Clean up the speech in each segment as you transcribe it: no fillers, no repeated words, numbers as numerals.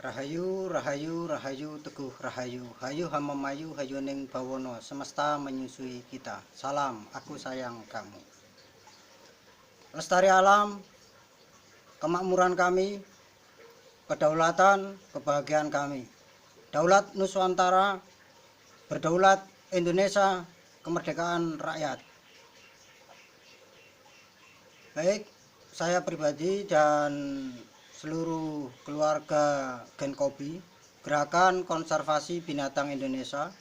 Rahayu, rahayu, rahayu, teguh rahayu, hayu hamamayu, hayuning bawono, semesta menyusui kita. Salam, aku sayang kamu. Lestari alam, kemakmuran kami, kedaulatan, kebahagiaan kami. Daulat Nusantara, berdaulat Indonesia, kemerdekaan rakyat. Baik, saya pribadi dan seluruh keluarga Genkobi, Gerakan Konservasi Binatang Indonesia,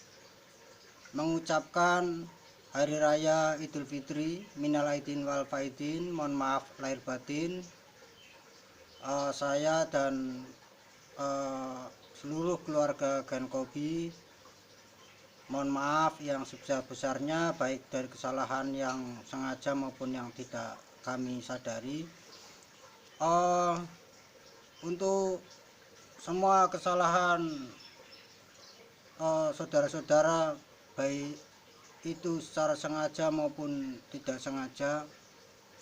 mengucapkan Hari Raya Idul Fitri, minal aidin wal faidin, mohon maaf lahir batin. Saya dan seluruh keluarga Genkobi mohon maaf yang sebesar-besarnya, baik dari kesalahan yang sengaja maupun yang tidak kami sadari. Untuk semua kesalahan saudara-saudara, baik itu secara sengaja maupun tidak sengaja,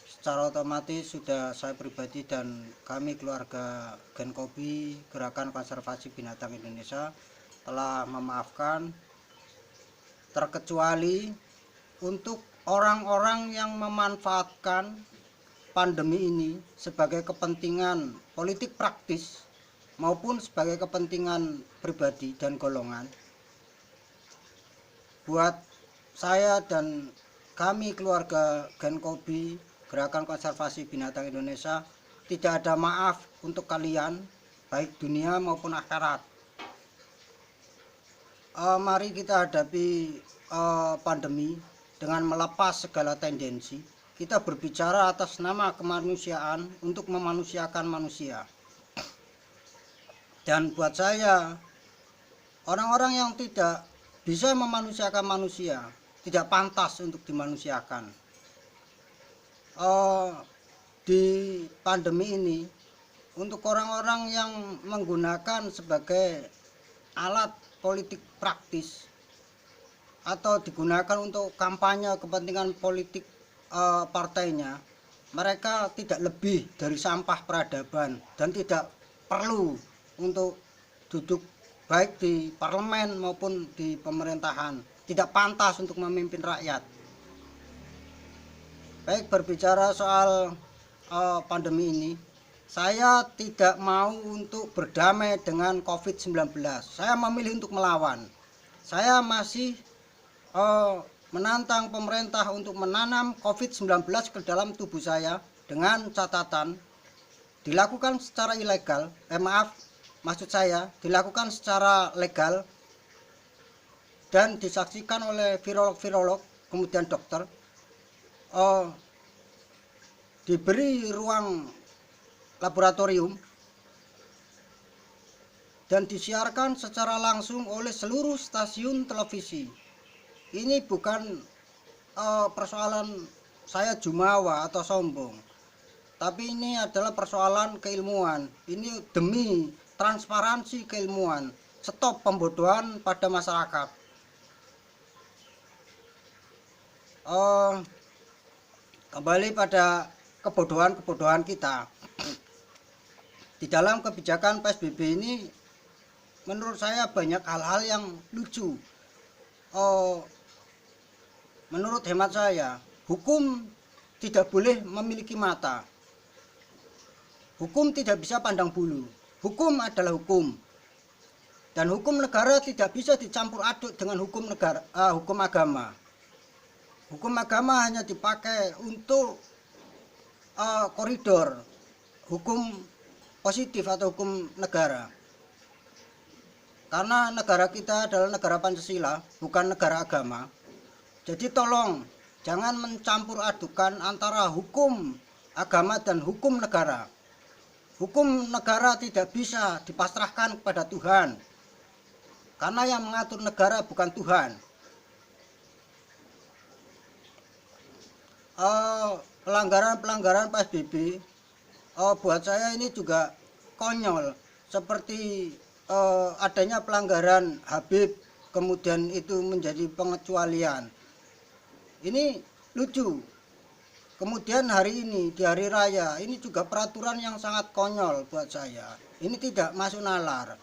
secara otomatis sudah saya pribadi dan kami keluarga Genkobi, Gerakan Konservasi Binatang Indonesia, telah memaafkan, terkecuali untuk orang-orang yang memanfaatkan pandemi ini sebagai kepentingan politik praktis maupun sebagai kepentingan pribadi dan golongan. Buat saya dan kami keluarga Genkobi, Gerakan Konservasi Binatang Indonesia, tidak ada maaf untuk kalian, baik dunia maupun akhirat. Mari kita hadapi pandemi dengan melepas segala tendensi. Kita berbicara atas nama kemanusiaan untuk memanusiakan manusia. Dan buat saya, orang-orang yang tidak bisa memanusiakan manusia tidak pantas untuk dimanusiakan. Di pandemi ini, untuk orang-orang yang menggunakan sebagai alat politik praktis atau digunakan untuk kampanye kepentingan politik partainya, mereka tidak lebih dari sampah peradaban dan tidak perlu untuk duduk baik di parlemen maupun di pemerintahan, tidak pantas untuk memimpin rakyat. Baik, berbicara soal pandemi ini, saya tidak mau untuk berdamai dengan COVID-19. Saya memilih untuk melawan. Saya masih menantang pemerintah untuk menanam COVID-19 ke dalam tubuh saya dengan catatan dilakukan secara ilegal, maksud saya dilakukan secara legal dan disaksikan oleh virolog-virolog, kemudian dokter, diberi ruang laboratorium dan disiarkan secara langsung oleh seluruh stasiun televisi. Ini bukan persoalan saya jumawa atau sombong, tapi ini adalah persoalan keilmuan. Ini demi transparansi keilmuan. Stop pembodohan pada masyarakat. Kembali pada kebodohan-kebodohan kita. Di dalam kebijakan PSBB ini, menurut saya banyak hal-hal yang lucu. Menurut hemat saya, hukum tidak boleh memiliki mata. Hukum tidak bisa pandang bulu. Hukum adalah hukum. Dan hukum negara tidak bisa dicampur aduk dengan hukum negara, hukum agama. Hukum agama hanya dipakai untuk koridor hukum positif atau hukum negara. Karena negara kita adalah negara Pancasila, bukan negara agama. Jadi tolong jangan mencampur adukan antara hukum agama dan hukum negara. Hukum negara tidak bisa dipasrahkan kepada Tuhan, karena yang mengatur negara bukan Tuhan. Pelanggaran-pelanggaran PSBB buat saya ini juga konyol, seperti adanya pelanggaran Habib, kemudian itu menjadi pengecualian. Ini lucu. Kemudian hari ini di hari raya ini juga peraturan yang sangat konyol buat saya. Ini tidak masuk nalar.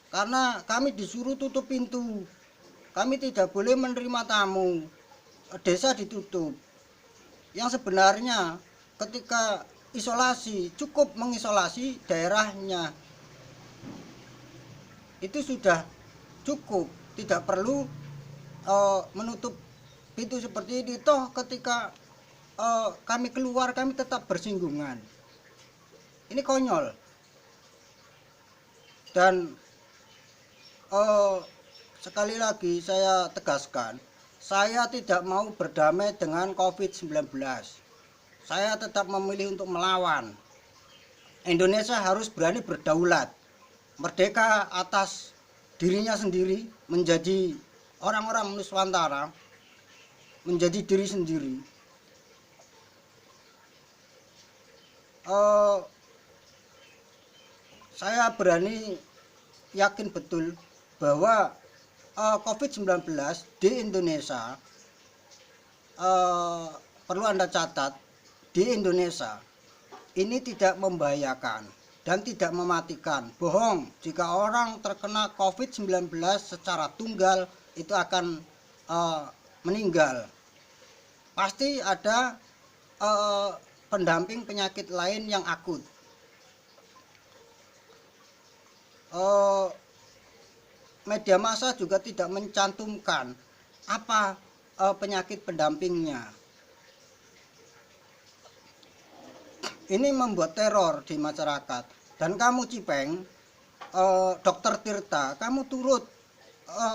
Karena kami disuruh tutup pintu. Kami tidak boleh menerima tamu. Desa ditutup. Yang sebenarnya ketika isolasi cukup mengisolasi daerahnya. Itu sudah cukup, tidak perlu menutup pintu seperti ini. Toh ketika kami keluar kami tetap bersinggungan. Ini konyol. Dan sekali lagi saya tegaskan, saya tidak mau berdamai dengan COVID-19. Saya tetap memilih untuk melawan. Indonesia harus berani berdaulat, merdeka atas dirinya sendiri, menjadi orang-orang Nusantara, menjadi diri sendiri. Saya berani yakin betul bahwa COVID-19 di Indonesia, perlu Anda catat, di Indonesia ini tidak membahayakan dan tidak mematikan. Bohong jika orang terkena COVID-19 secara tunggal itu akan meninggal. Pasti ada pendamping penyakit lain yang akut. Media massa juga tidak mencantumkan apa penyakit pendampingnya. Ini membuat teror di masyarakat. Dan kamu Cipeng, Dokter Tirta, kamu turut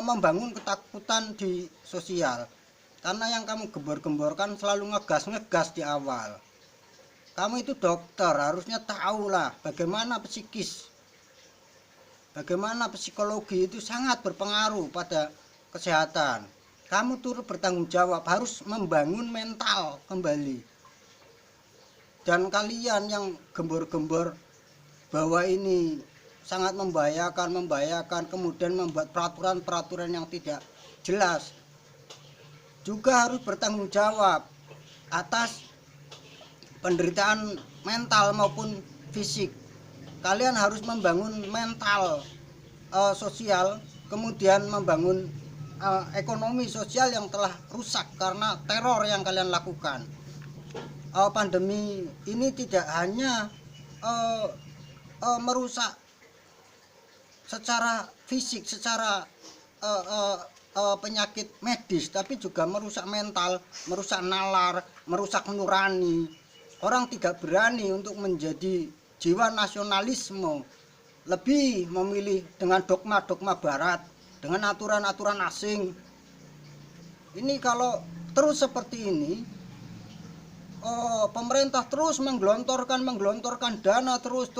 membangun ketakutan di sosial. Karena yang kamu gembor-gemborkan selalu ngegas di awal. Kamu itu dokter, harusnya tahulah bagaimana psikis, bagaimana psikologi itu sangat berpengaruh pada kesehatan. Kamu turut bertanggung jawab, harus membangun mental kembali. Dan kalian yang gembor-gembor bahwa ini sangat membahayakan, kemudian membuat peraturan-peraturan yang tidak jelas, juga harus bertanggung jawab atas penderitaan mental maupun fisik. Kalian harus membangun mental sosial, kemudian membangun ekonomi sosial yang telah rusak karena teror yang kalian lakukan. Pandemi ini tidak hanya merusak secara fisik, secara penyakit medis, tapi juga merusak mental, merusak nalar, merusak nurani. Orang tidak berani untuk menjadi jiwa nasionalisme, lebih memilih dengan dogma-dogma barat, dengan aturan-aturan asing. Ini kalau terus seperti ini, pemerintah terus menggelontorkan dana, terus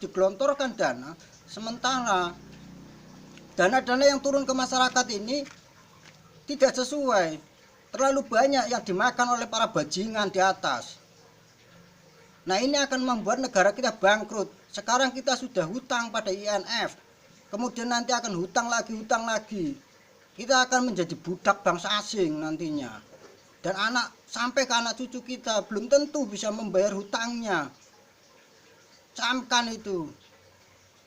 digelontorkan dana, sementara dana-dana yang turun ke masyarakat ini tidak sesuai, terlalu banyak yang dimakan oleh para bajingan di atas. Nah, ini akan membuat negara kita bangkrut. Sekarang kita sudah hutang pada IMF, kemudian nanti akan hutang lagi. Kita akan menjadi budak bangsa asing nantinya. Dan sampai ke anak cucu kita belum tentu bisa membayar hutangnya. Camkan itu.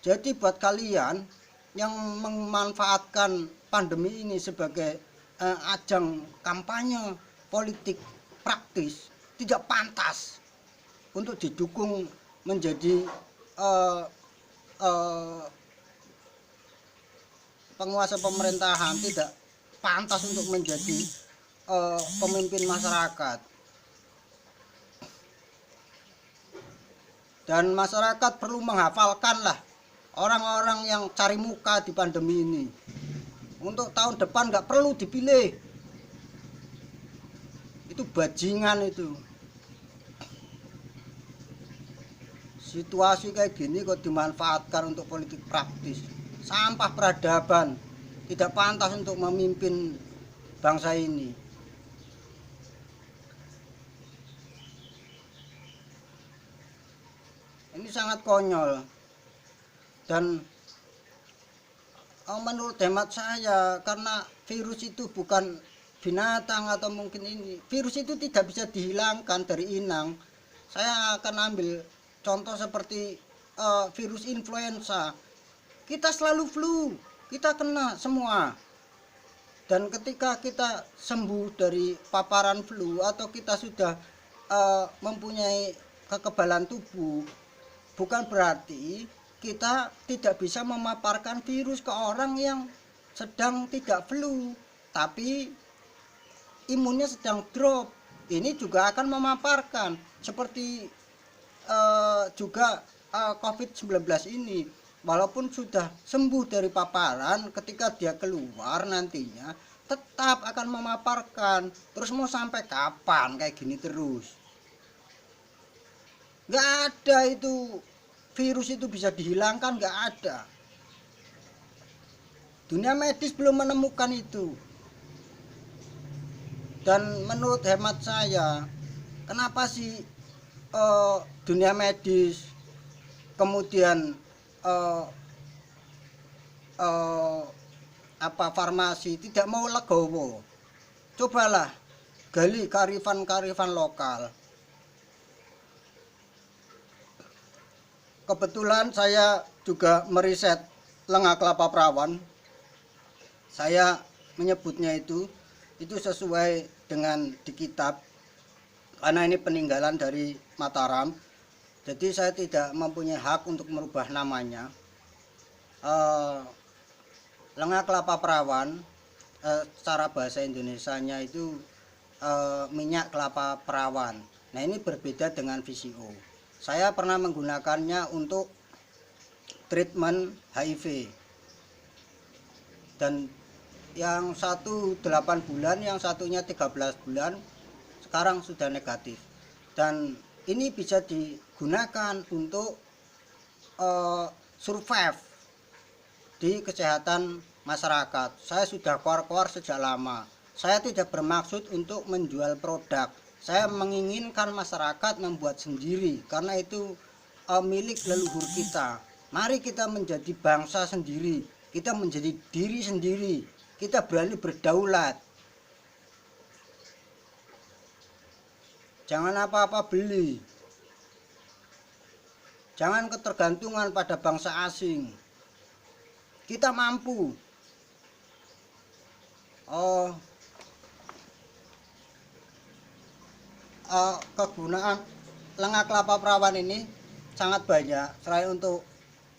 Jadi buat kalian yang memanfaatkan pandemi ini sebagai ajang kampanye politik praktis, tidak pantas untuk didukung menjadi penguasa pemerintahan, tidak pantas untuk menjadi pemimpin masyarakat. Dan masyarakat perlu menghafalkanlah orang-orang yang cari muka di pandemi ini. Untuk tahun depan nggak perlu dipilih. Itu bajingan itu. Situasi kayak gini kok dimanfaatkan untuk politik praktis. Sampah peradaban, tidak pantas untuk memimpin bangsa ini. Ini sangat konyol. Dan menurut hemat saya, karena virus itu bukan binatang atau mungkin ini, virus itu tidak bisa dihilangkan dari inang. Saya akan ambil contoh seperti virus influenza. Kita selalu flu, kita kena semua. Dan ketika kita sembuh dari paparan flu atau kita sudah mempunyai kekebalan tubuh, bukan berarti kita tidak bisa memaparkan virus ke orang yang sedang tidak flu, tapi imunnya sedang drop. Ini juga akan memaparkan seperti juga COVID-19 ini. Walaupun sudah sembuh dari paparan, ketika dia keluar nantinya tetap akan memaparkan. Terus mau sampai kapan kayak gini terus? Nggak ada itu virus itu bisa dihilangkan, nggak ada. Dunia medis belum menemukan itu. Dan menurut hemat saya, kenapa sih dunia medis kemudian farmasi tidak mau legowo? Cobalah gali kearifan lokal. Kebetulan saya juga meriset lenga kelapa perawan. Saya menyebutnya itu sesuai dengan di kitab, karena ini peninggalan dari Mataram. Jadi saya tidak mempunyai hak untuk merubah namanya. Lenga kelapa perawan secara bahasa Indonesianya itu minyak kelapa perawan. Nah, ini berbeda dengan VCO. Saya pernah menggunakannya untuk treatment HIV. Dan yang satu 8 bulan, yang satunya 13 bulan, sekarang sudah negatif. Dan ini bisa digunakan untuk survive di kesehatan masyarakat. Saya sudah keluar sejak lama. Saya tidak bermaksud untuk menjual produk. Saya menginginkan masyarakat membuat sendiri, karena itu milik leluhur kita. Mari kita menjadi bangsa sendiri, kita menjadi diri sendiri, kita berani berdaulat. Jangan apa-apa beli, jangan ketergantungan pada bangsa asing. Kita mampu. Kegunaan lenga kelapa perawan ini sangat banyak. Selain untuk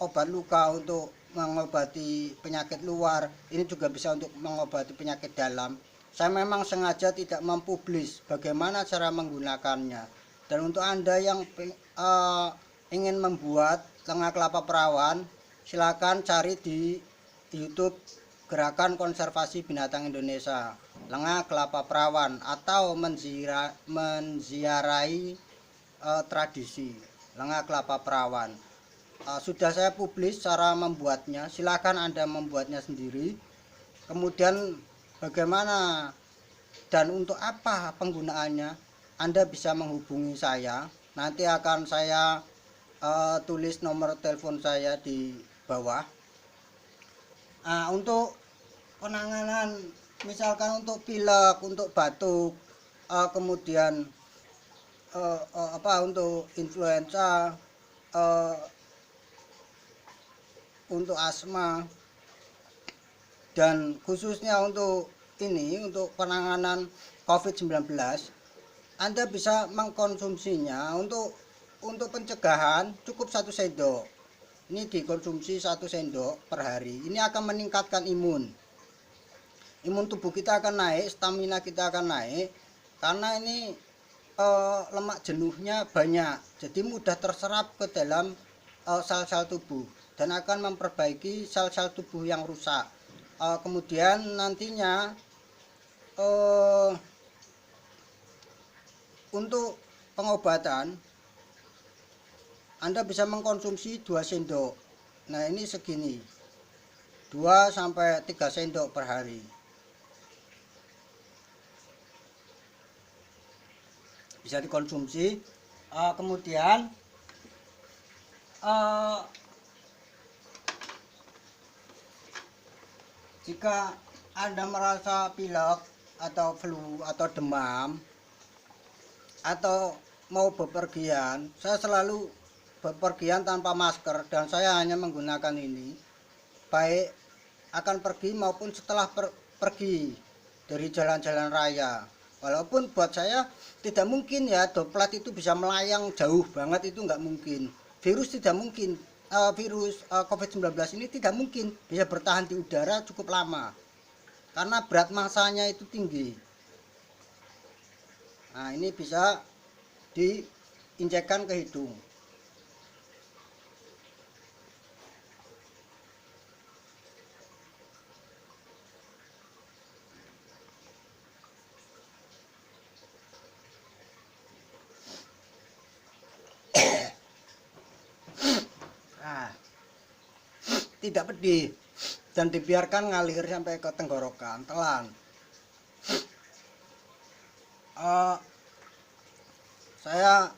obat luka, untuk mengobati penyakit luar, ini juga bisa untuk mengobati penyakit dalam. Saya memang sengaja tidak mempublis bagaimana cara menggunakannya. Dan untuk Anda yang ingin membuat lenga kelapa perawan, silakan cari di YouTube Gerakan Konservasi Binatang Indonesia, lenga kelapa perawan, atau menziarahi tradisi lenga kelapa perawan. Sudah saya publis cara membuatnya, silakan Anda membuatnya sendiri. Kemudian bagaimana dan untuk apa penggunaannya, Anda bisa menghubungi saya. Nanti akan saya tulis nomor telepon saya di bawah. Untuk penanganan, misalkan untuk pilek, untuk batuk, kemudian untuk influenza, untuk asma, dan khususnya untuk ini, untuk penanganan COVID-19, Anda bisa mengkonsumsinya. Untuk pencegahan cukup 1 sendok. Ini dikonsumsi 1 sendok per hari. Ini akan meningkatkan imun tubuh kita akan naik, stamina kita akan naik, karena ini lemak jenuhnya banyak, jadi mudah terserap ke dalam sel-sel tubuh dan akan memperbaiki sel-sel tubuh yang rusak. Kemudian nantinya untuk pengobatan Anda bisa mengkonsumsi 2 sendok. Nah, ini segini, 2-3 sendok per hari. Bisa dikonsumsi. Kemudian jika Anda merasa pilek atau flu atau demam atau mau bepergian, saya selalu bepergian tanpa masker dan saya hanya menggunakan ini baik akan pergi maupun setelah pergi dari jalan-jalan raya. Walaupun buat saya tidak mungkin ya droplet itu bisa melayang jauh banget, itu nggak mungkin. Virus tidak mungkin, virus COVID-19 ini tidak mungkin bisa bertahan di udara cukup lama karena berat massanya itu tinggi. Nah, ini bisa diinjekkan ke hidung. Nah, tidak pedih dan dibiarkan ngalir sampai ke tenggorokan, telan. Saya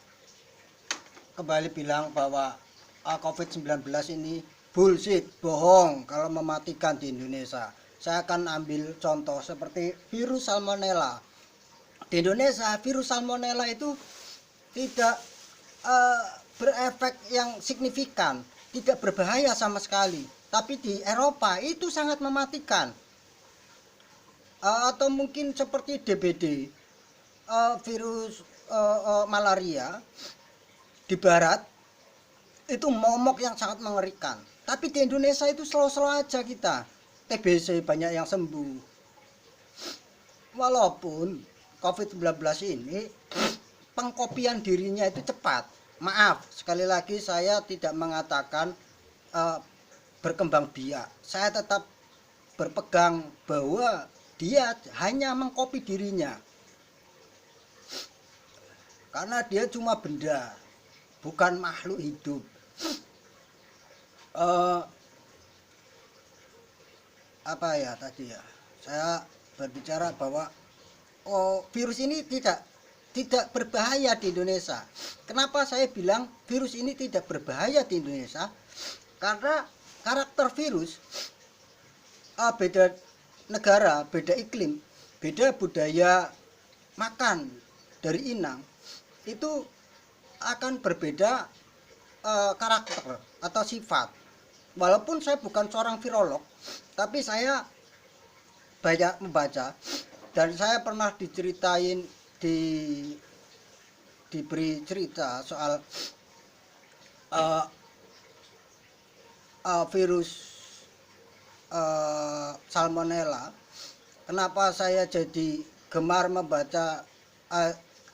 kembali bilang bahwa COVID-19 ini bullshit, bohong kalau mematikan di Indonesia. Saya akan ambil contoh seperti virus salmonella. Di Indonesia virus salmonella itu tidak berefek yang signifikan, tidak berbahaya sama sekali. Tapi di Eropa itu sangat mematikan. Atau mungkin seperti DBD, virus malaria di barat itu momok yang sangat mengerikan. Tapi di Indonesia itu slow-slow aja kita. TBC banyak yang sembuh. Walaupun COVID-19 ini pengkopian dirinya itu cepat. Maaf, sekali lagi saya tidak mengatakan berkembang biak. Saya tetap berpegang bahwa dia hanya mengkopi dirinya. Karena dia cuma benda, bukan makhluk hidup. Apa ya tadi ya? Saya berbicara bahwa virus ini tidak berbahaya di Indonesia. Kenapa saya bilang virus ini tidak berbahaya di Indonesia? Karena karakter virus beda negara, beda iklim, beda budaya makan dari inang, itu akan berbeda karakter atau sifat. Walaupun saya bukan seorang virolog, tapi saya banyak membaca dan saya pernah diberi cerita soal virus salmonella. Kenapa saya jadi gemar membaca,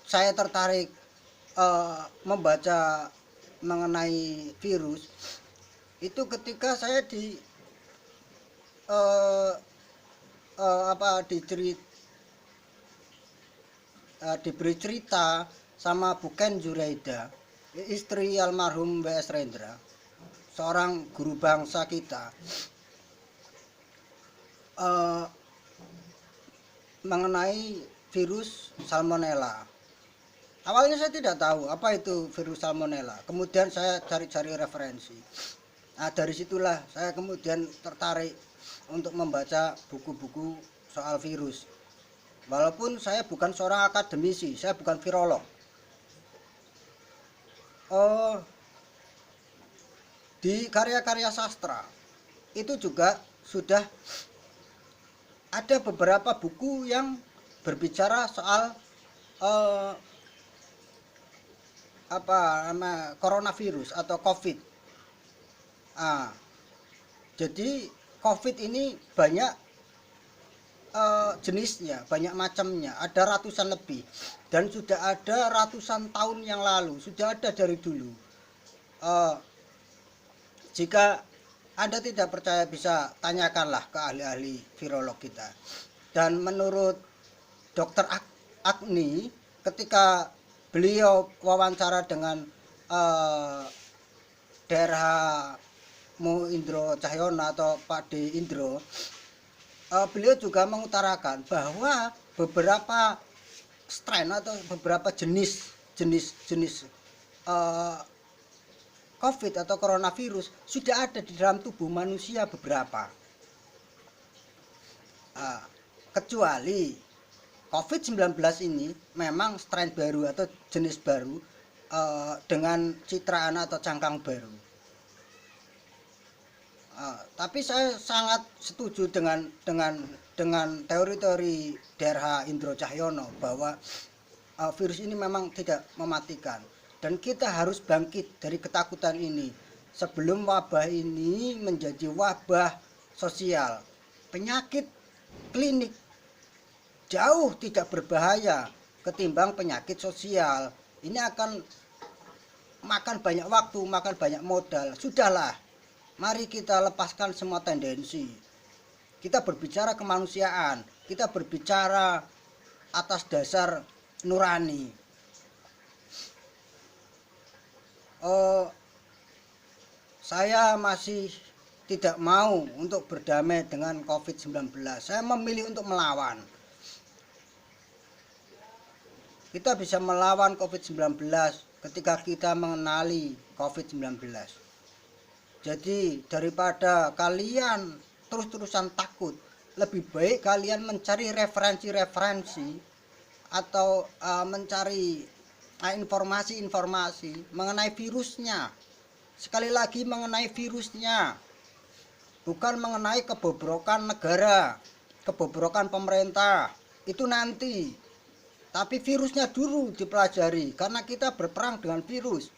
saya tertarik membaca mengenai virus itu ketika saya diberi cerita sama Bu Ken Juraida, istri almarhum W.S. Rendra, seorang guru bangsa kita, mengenai virus salmonella. Awalnya saya tidak tahu apa itu virus salmonella. Kemudian saya cari-cari referensi. Nah, dari situlah saya kemudian tertarik untuk membaca buku-buku soal virus. Walaupun saya bukan seorang akademisi, saya bukan virolog. Di karya-karya sastra itu juga sudah ada beberapa buku yang berbicara soal coronavirus atau COVID. Jadi COVID ini banyak jenisnya, banyak macamnya, ada ratusan lebih, dan sudah ada ratusan tahun yang lalu, sudah ada dari dulu. Jika Anda tidak percaya, bisa tanyakanlah ke ahli-ahli virolog kita. Dan menurut Dr. Agni, ketika beliau wawancara dengan daerah Mu Indro Cahyono atau Pak D. Indro, beliau juga mengutarakan bahwa beberapa strain atau beberapa jenis COVID atau coronavirus sudah ada di dalam tubuh manusia beberapa, kecuali COVID-19 ini memang strain baru atau jenis baru dengan citraan atau cangkang baru. Tapi saya sangat setuju dengan teori-teori DRH Indro Cahyono bahwa virus ini memang tidak mematikan dan kita harus bangkit dari ketakutan ini sebelum wabah ini menjadi wabah sosial. Penyakit klinik jauh tidak berbahaya ketimbang penyakit sosial. Ini akan makan banyak waktu, makan banyak modal. Sudahlah, mari kita lepaskan semua tendensi. Kita berbicara kemanusiaan, kita berbicara atas dasar nurani. Saya masih tidak mau untuk berdamai dengan COVID-19. Saya memilih untuk melawan. Kita bisa melawan COVID-19 ketika kita mengenali COVID-19. Jadi daripada kalian terus-terusan takut, lebih baik kalian mencari referensi-referensi atau mencari informasi-informasi mengenai virusnya. Sekali lagi mengenai virusnya, bukan mengenai kebobrokan negara, kebobrokan pemerintah, itu nanti. Tapi virusnya dulu dipelajari, karena kita berperang dengan virus.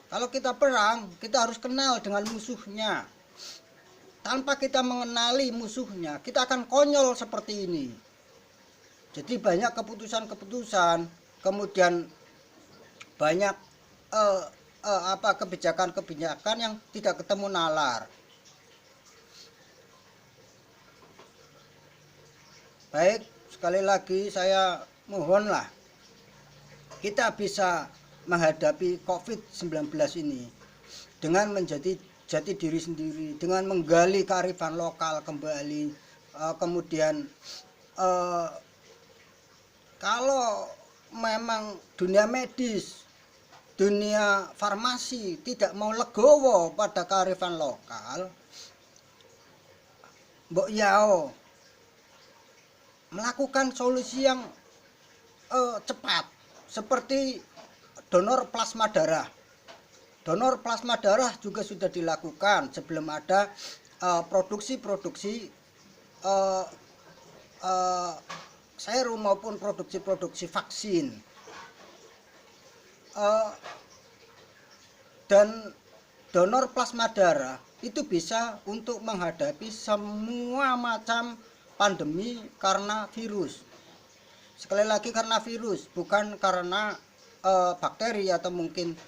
Kalau kita perang, kita harus kenal dengan musuhnya. Tanpa kita mengenali musuhnya, kita akan konyol seperti ini. Jadi banyak keputusan-keputusan, kemudian banyak kebijakan-kebijakan yang tidak ketemu nalar. Baik, sekali lagi saya mohonlah kita bisa menghadapi COVID-19 ini dengan menjadi jati diri sendiri, dengan menggali kearifan lokal kembali. Kemudian kalau memang dunia medis, dunia farmasi tidak mau legowo pada kearifan lokal, mbok yao melakukan solusi yang cepat seperti donor plasma darah. Donor plasma darah juga sudah dilakukan sebelum ada produksi-produksi serum maupun produksi vaksin. Dan donor plasma darah itu bisa untuk menghadapi semua macam pandemi karena virus. Sekali lagi karena virus, bukan karena bakteri atau mungkin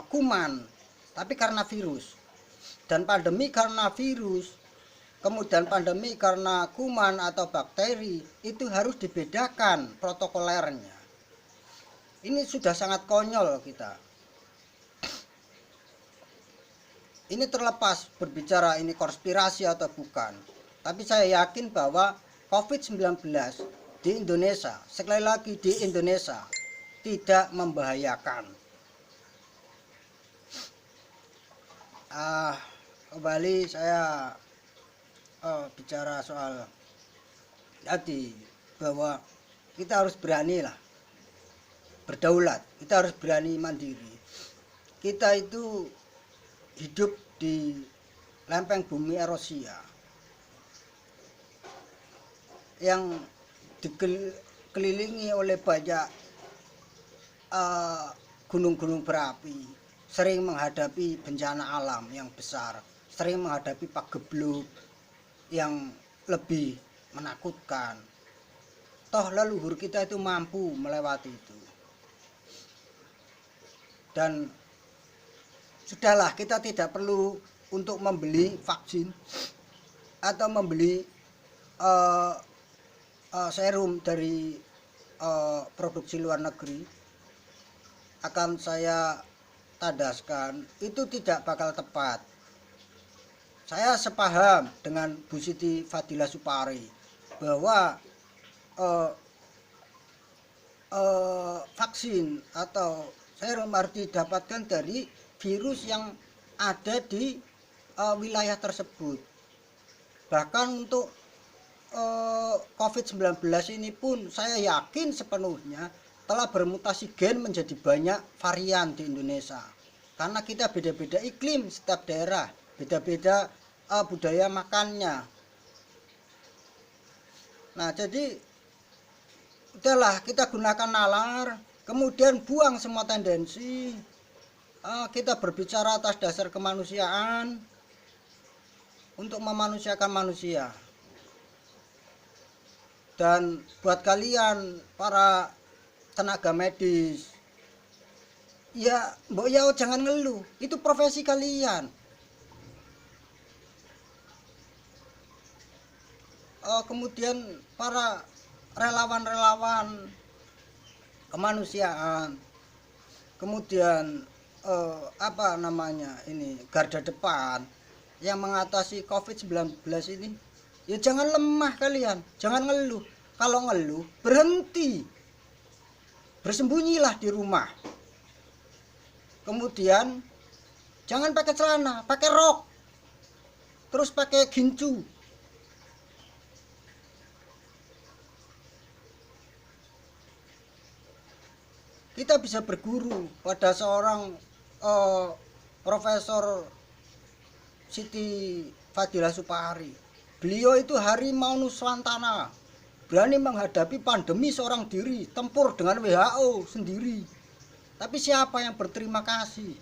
kuman, tapi karena virus. Dan pandemi karena virus, kemudian pandemi karena kuman atau bakteri, itu harus dibedakan protokolernya. Ini sudah sangat konyol kita. Ini terlepas berbicara ini konspirasi atau bukan, tapi saya yakin bahwa COVID-19 di Indonesia, sekali lagi di Indonesia, tidak membahayakan. Kembali saya bicara soal tadi, bahwa kita harus berani lah berdaulat, kita harus berani mandiri. Kita itu hidup di lempeng bumi Erosia yang dikelilingi oleh banyak gunung-gunung berapi, sering menghadapi bencana alam yang besar, sering menghadapi pagebluk yang lebih menakutkan. Toh leluhur kita itu mampu melewati itu. Dan sudahlah, kita tidak perlu untuk membeli vaksin atau membeli serum dari produksi luar negeri. Akan saya tandaskan, itu tidak bakal tepat. Saya sepaham dengan Bu Siti Fadila Supari bahwa vaksin atau serum harus didapatkan dari virus yang ada di wilayah tersebut. Bahkan untuk COVID-19 ini pun saya yakin sepenuhnya telah bermutasi gen menjadi banyak varian di Indonesia. Karena kita beda-beda iklim setiap daerah, beda-beda budaya makannya. Nah, jadi udahlah kita gunakan nalar, kemudian buang semua tendensi. Kita berbicara atas dasar kemanusiaan untuk memanusiakan manusia. Dan buat kalian para tenaga medis, ya mbok ya jangan ngeluh, itu profesi kalian. Kemudian para relawan-relawan kemanusiaan, kemudian apa namanya ini, garda depan yang mengatasi COVID-19 ini, ya jangan lemah kalian, jangan ngeluh. Kalau ngeluh berhenti, bersembunyilah di rumah. Kemudian jangan pakai celana, pakai rok, terus pakai gincu. Kita bisa berguru pada seorang Profesor Siti Fadila Supari. Beliau itu harimau Nusantara, berani menghadapi pandemi seorang diri, tempur dengan WHO sendiri. Tapi siapa yang berterima kasih?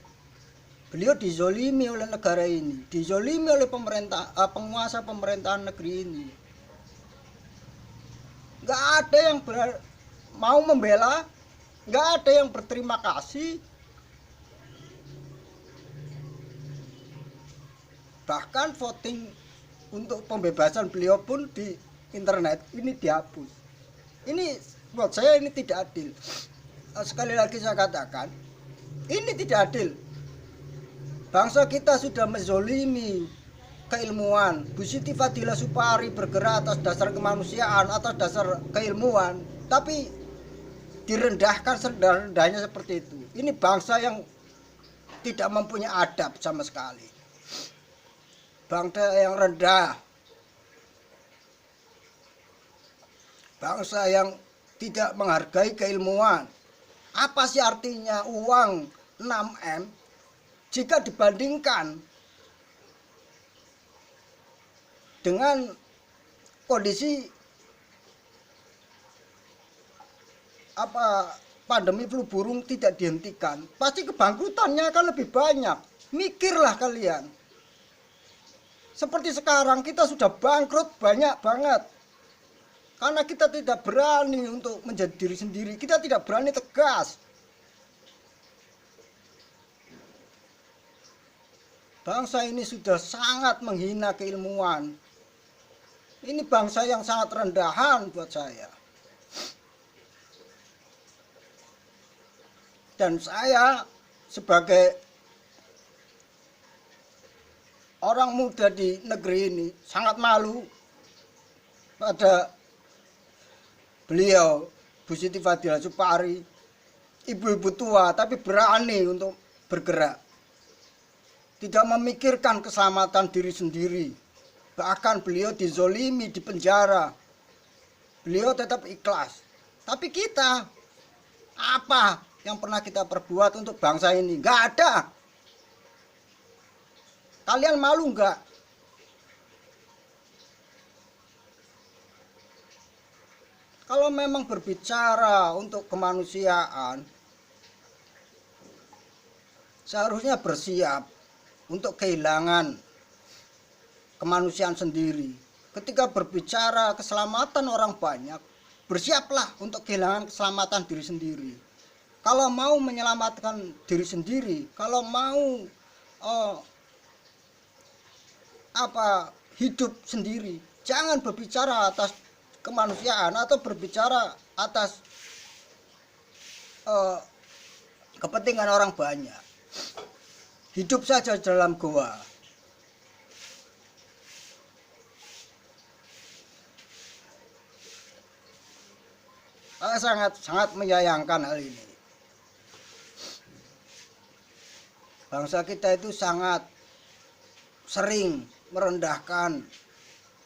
Beliau dizolimi oleh negara ini, dizolimi oleh pemerintah, penguasa pemerintahan negeri ini. Nggak ada yang mau membela, nggak ada yang berterima kasih. Bahkan voting untuk pembebasan beliau pun di internet ini dihapus. Ini buat saya ini tidak adil. Sekali lagi saya katakan, ini tidak adil. Bangsa kita sudah menzolimi keilmuan. Bu Siti Fadila Supari bergerak atas dasar kemanusiaan, atas dasar keilmuan, tapi direndahkan serendah-rendahnya seperti itu. Ini bangsa yang tidak mempunyai adab sama sekali. Bangsa yang rendah, bangsa yang tidak menghargai keilmuan. Apa sih artinya uang 6M jika dibandingkan dengan kondisi pandemi flu burung tidak dihentikan? Pasti kebangkrutannya akan lebih banyak. Mikirlah kalian. Seperti sekarang kita sudah bangkrut banyak banget. Karena kita tidak berani untuk menjadi diri sendiri. Kita tidak berani tegas. Bangsa ini sudah sangat menghina keilmuan. Ini bangsa yang sangat rendahan buat saya. Dan saya sebagai orang muda di negeri ini sangat malu pada beliau, Bu Siti Fadila Supari, ibu-ibu tua tapi berani untuk bergerak. Tidak memikirkan keselamatan diri sendiri. Bahkan beliau dizolimi, di penjara. Beliau tetap ikhlas. Tapi kita, apa yang pernah kita perbuat untuk bangsa ini? Nggak ada. Kalian malu nggak? Kalau memang berbicara untuk kemanusiaan, seharusnya bersiap untuk kehilangan kemanusiaan sendiri. Ketika berbicara keselamatan orang banyak, bersiaplah untuk kehilangan keselamatan diri sendiri. Kalau mau menyelamatkan diri sendiri, kalau mau hidup sendiri, jangan berbicara atas kemanusiaan atau berbicara atas kepentingan orang banyak. Hidup saja dalam goa. Saya sangat menyayangkan hal ini. Bangsa kita itu sangat sering merendahkan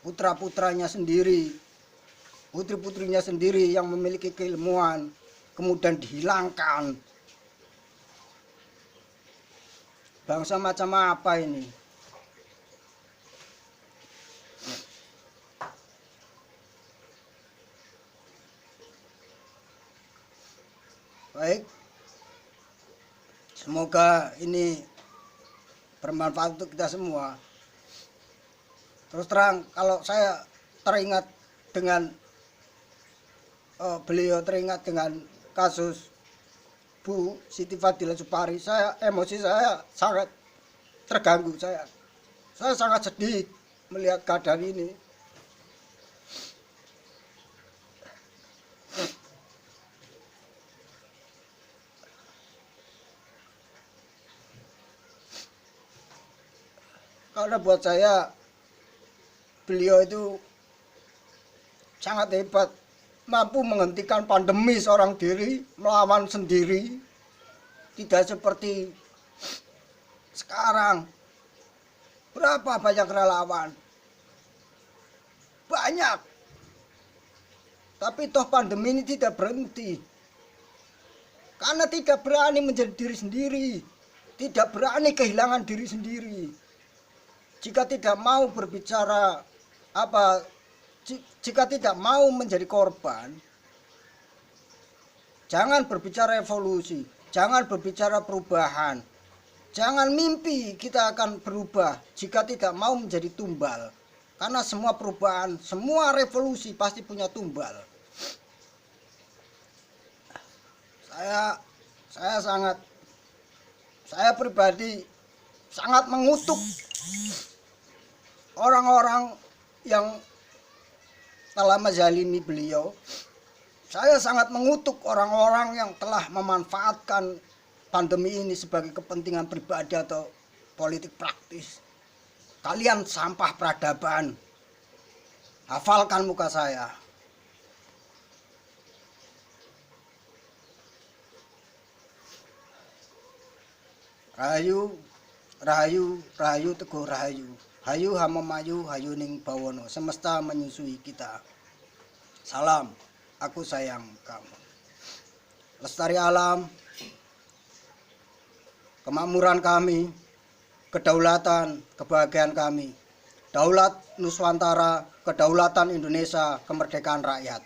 putra-putranya sendiri, putri-putrinya sendiri yang memiliki keilmuan kemudian dihilangkan. Bangsa macam apa ini? Baik, semoga ini bermanfaat untuk kita semua. Terus terang, kalau saya teringat dengan beliau teringat dengan kasus Bu Siti Fadila Supari, emosi saya sangat terganggu. Saya sangat sedih melihat keadaan ini. Karena buat saya beliau itu sangat hebat, mampu menghentikan pandemi seorang diri, melawan sendiri. Tidak seperti sekarang. Berapa banyak relawan? Banyak. Tapi toh pandemi ini tidak berhenti. Karena tidak berani menjadi diri sendiri. Tidak berani kehilangan diri sendiri. Jika tidak mau berbicara jika tidak mau menjadi korban, jangan berbicara evolusi, jangan berbicara perubahan, jangan mimpi kita akan berubah jika tidak mau menjadi tumbal. Karena semua perubahan, semua revolusi pasti punya tumbal. Saya pribadi sangat mengutuk orang-orang yang telah menzalimi beliau. Saya sangat mengutuk orang-orang yang telah memanfaatkan pandemi ini sebagai kepentingan pribadi atau politik praktis. Kalian sampah peradaban. Hafalkan muka saya. Rahayu, rahayu, rahayu, teguh rahayu. Hayu hamamayu, hayu ning bawono. Semesta menyusui kita. Salam, aku sayang kamu. Lestari alam, kemakmuran kami, kedaulatan, kebahagiaan kami. Daulat Nuswantara, kedaulatan Indonesia, kemerdekaan rakyat.